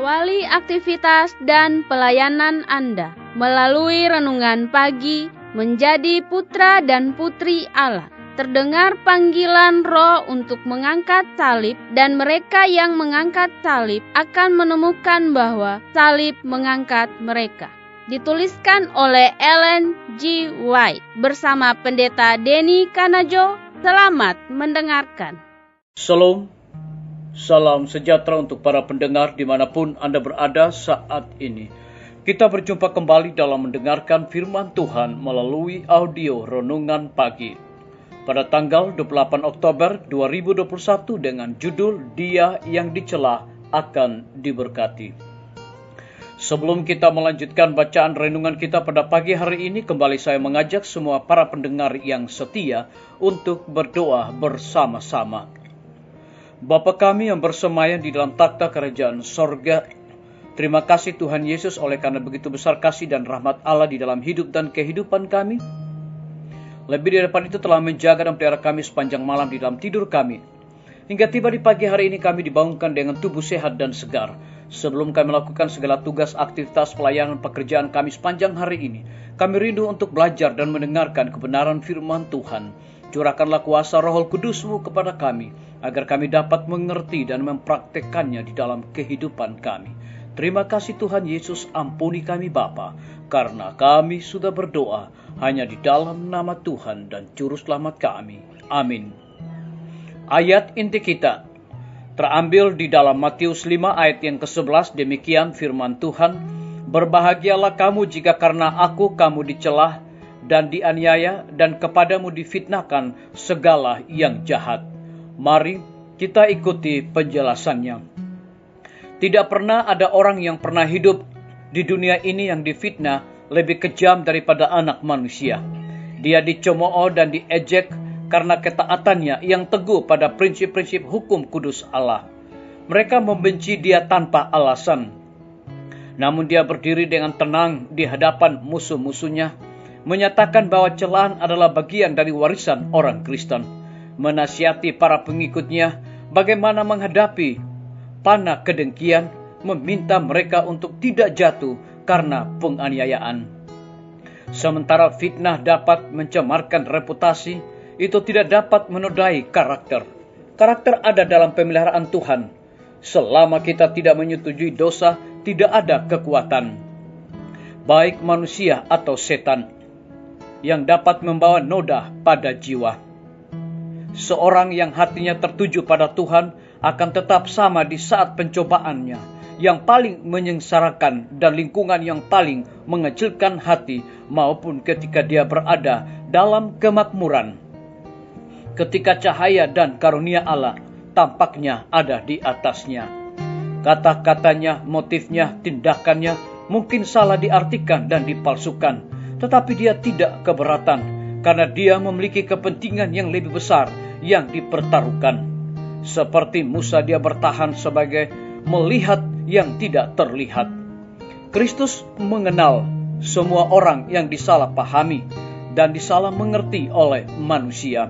Awali aktivitas dan pelayanan Anda melalui renungan pagi menjadi putra dan putri Allah. Terdengar panggilan Roh untuk mengangkat salib, dan mereka yang mengangkat salib akan menemukan bahwa salib mengangkat mereka. Dituliskan oleh Ellen G. White bersama Pendeta Denny Kanajo. Selamat mendengarkan. Shalom, salam sejahtera untuk para pendengar dimanapun Anda berada saat ini. Kita berjumpa kembali dalam mendengarkan firman Tuhan melalui audio Renungan Pagi pada tanggal 28 Oktober 2021 dengan judul Dia yang Dicela Akan Diberkati. Sebelum kita melanjutkan bacaan renungan kita pada pagi hari ini, kembali saya mengajak semua para pendengar yang setia untuk berdoa bersama-sama. Bapa kami yang bersemayam di dalam takhta kerajaan sorga, terima kasih Tuhan Yesus oleh karena begitu besar kasih dan rahmat Allah di dalam hidup dan kehidupan kami. Lebih daripada itu telah menjaga dan pelihara kami sepanjang malam di dalam tidur kami. Hingga tiba di pagi hari ini kami dibangunkan dengan tubuh sehat dan segar. Sebelum kami melakukan segala tugas, aktivitas, pelayanan, pekerjaan kami sepanjang hari ini, kami rindu untuk belajar dan mendengarkan kebenaran firman Tuhan. Curahkanlah kuasa Roh Kudus-Mu kepada kami, agar kami dapat mengerti dan mempraktekannya di dalam kehidupan kami. Terima kasih Tuhan Yesus, ampuni kami Bapa, karena kami sudah berdoa hanya di dalam nama Tuhan dan Juru Selamat kami. Amin. Ayat inti kita terambil di dalam Matius 5 ayat yang ke-11, demikian firman Tuhan, berbahagialah kamu jika karena aku kamu dicela dan dianiaya dan kepadamu difitnahkan segala yang jahat. Mari kita ikuti penjelasannya. Tidak pernah ada orang yang pernah hidup di dunia ini yang difitnah lebih kejam daripada anak manusia. Dia dicemooh dan diejek karena ketaatannya yang teguh pada prinsip-prinsip hukum kudus Allah. Mereka membenci dia tanpa alasan. Namun dia berdiri dengan tenang di hadapan musuh-musuhnya, menyatakan bahwa celaan adalah bagian dari warisan orang Kristen, menasihati para pengikutnya bagaimana menghadapi panah kedengkian, meminta mereka untuk tidak jatuh karena penganiayaan. Sementara fitnah dapat mencemarkan reputasi, itu tidak dapat menodai karakter. Karakter ada dalam pemeliharaan Tuhan. Selama kita tidak menyetujui dosa, tidak ada kekuatan, baik manusia atau setan, yang dapat membawa noda pada jiwa. Seorang yang hatinya tertuju pada Tuhan akan tetap sama di saat pencobaannya yang paling menyengsarakan dan lingkungan yang paling mengecilkan hati, maupun ketika dia berada dalam kemakmuran. Ketika cahaya dan karunia Allah tampaknya ada di atasnya. Kata-katanya, motifnya, tindakannya mungkin salah diartikan dan dipalsukan, tetapi dia tidak keberatan karena dia memiliki kepentingan yang lebih besar yang dipertaruhkan. Seperti Musa, dia bertahan sebagai melihat yang tidak terlihat. Kristus mengenal semua orang yang disalahpahami dan disalah mengerti oleh manusia.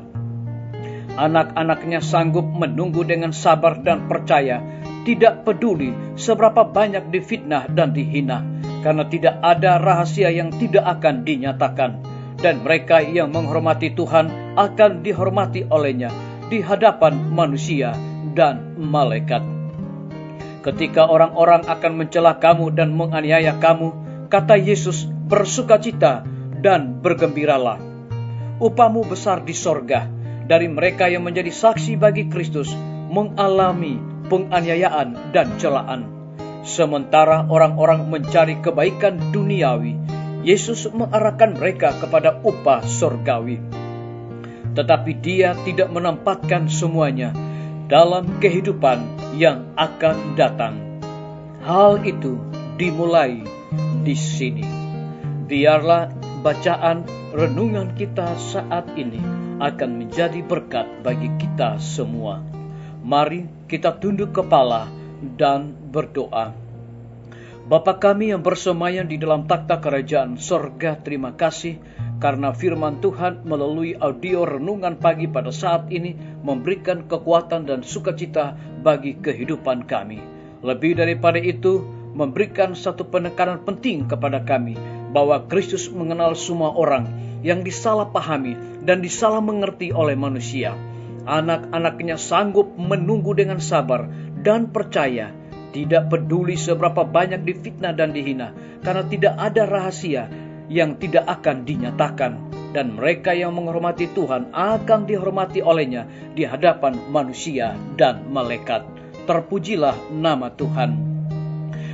Anak-anaknya sanggup menunggu dengan sabar dan percaya, tidak peduli seberapa banyak difitnah dan dihina, karena tidak ada rahasia yang tidak akan dinyatakan. Dan mereka yang menghormati Tuhan akan dihormati olehnya di hadapan manusia dan malaikat. Ketika orang-orang akan mencela kamu dan menganiaya kamu, kata Yesus, bersukacita dan bergembiralah. Upahmu besar di sorga. Dari mereka yang menjadi saksi bagi Kristus mengalami penganiayaan dan celaan. Sementara orang-orang mencari kebaikan duniawi, Yesus mengarahkan mereka kepada upah sorgawi. Tetapi dia tidak menempatkan semuanya dalam kehidupan yang akan datang. Hal itu dimulai di sini. Biarlah bacaan renungan kita saat ini akan menjadi berkat bagi kita semua. Mari kita tunduk kepala dan berdoa. Bapa kami yang bersemayam di dalam takhta kerajaan sorga, terima kasih karena firman Tuhan melalui audio renungan pagi pada saat ini memberikan kekuatan dan sukacita bagi kehidupan kami. Lebih daripada itu, memberikan satu penekanan penting kepada kami bahwa Kristus mengenal semua orang yang disalahpahami dan disalah mengerti oleh manusia. Anak-anaknya sanggup menunggu dengan sabar dan percaya, tidak peduli seberapa banyak difitnah dan dihina, karena tidak ada rahasia yang tidak akan dinyatakan, dan mereka yang menghormati Tuhan akan dihormati olehnya di hadapan manusia dan malaikat. Terpujilah nama Tuhan.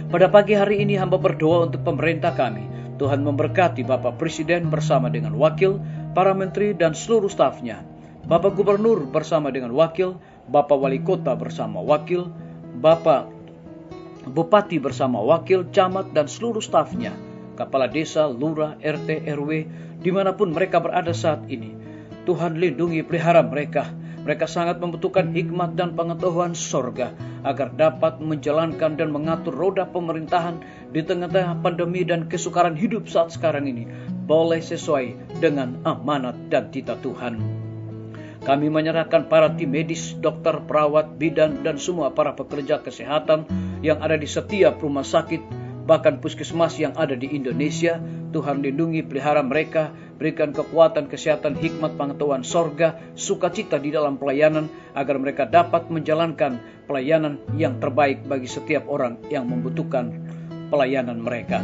Pada pagi hari ini hamba berdoa untuk pemerintah kami. Tuhan memberkati Bapak Presiden bersama dengan wakil, para menteri dan seluruh stafnya, Bapak Gubernur bersama dengan wakil, Bapak Wali Kota bersama wakil, Bapak Bupati bersama wakil, camat dan seluruh stafnya, kepala desa, lurah, RT, RW, dimanapun mereka berada saat ini. Tuhan lindungi pelihara mereka. Mereka sangat membutuhkan hikmat dan pengetahuan sorga agar dapat menjalankan dan mengatur roda pemerintahan di tengah-tengah pandemi dan kesukaran hidup saat sekarang ini boleh sesuai dengan amanat dan titah Tuhan. Kami menyerahkan para tim medis, dokter, perawat, bidan, dan semua para pekerja kesehatan yang ada di setiap rumah sakit, bahkan puskesmas yang ada di Indonesia. Tuhan lindungi pelihara mereka, berikan kekuatan, kesehatan, hikmat, pengetahuan sorga, sukacita di dalam pelayanan, agar mereka dapat menjalankan pelayanan yang terbaik bagi setiap orang yang membutuhkan pelayanan mereka.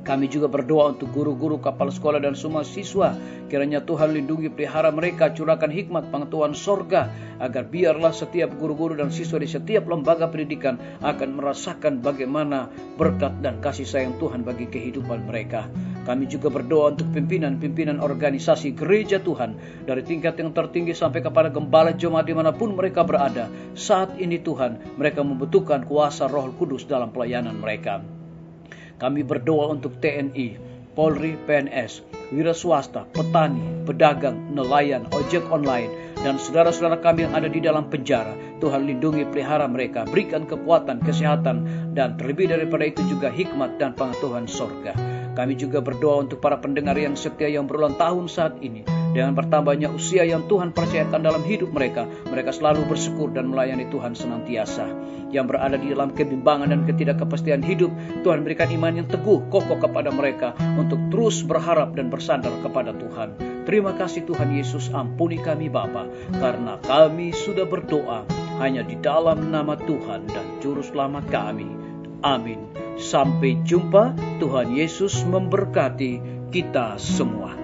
Kami juga berdoa untuk guru-guru, kepala sekolah, dan semua siswa. Kiranya Tuhan lindungi pelihara mereka, curahkan hikmat pengetahuan sorga, agar biarlah setiap guru-guru dan siswa di setiap lembaga pendidikan akan merasakan bagaimana berkat dan kasih sayang Tuhan bagi kehidupan mereka. Kami juga berdoa untuk pimpinan-pimpinan organisasi gereja Tuhan, dari tingkat yang tertinggi sampai kepada gembala jemaat dimanapun mereka berada. Saat ini Tuhan, mereka membutuhkan kuasa Roh Kudus dalam pelayanan mereka. Kami berdoa untuk TNI, Polri, PNS, wira swasta, petani, pedagang, nelayan, ojek online, dan saudara-saudara kami yang ada di dalam penjara. Tuhan lindungi pelihara mereka, berikan kekuatan, kesehatan, dan terlebih daripada itu juga hikmat dan pengetahuan sorga. Kami juga berdoa untuk para pendengar yang setia yang berulang tahun saat ini. Dengan bertambahnya usia yang Tuhan percayakan dalam hidup mereka, mereka selalu bersyukur dan melayani Tuhan senantiasa. Yang berada di dalam kebimbangan dan ketidakpastian hidup, Tuhan berikan iman yang teguh, kokoh kepada mereka untuk terus berharap dan bersandar kepada Tuhan. Terima kasih Tuhan Yesus, ampuni kami Bapa, karena kami sudah berdoa hanya di dalam nama Tuhan dan Juru Selamat kami. Amin. Sampai jumpa. Tuhan Yesus memberkati kita semua.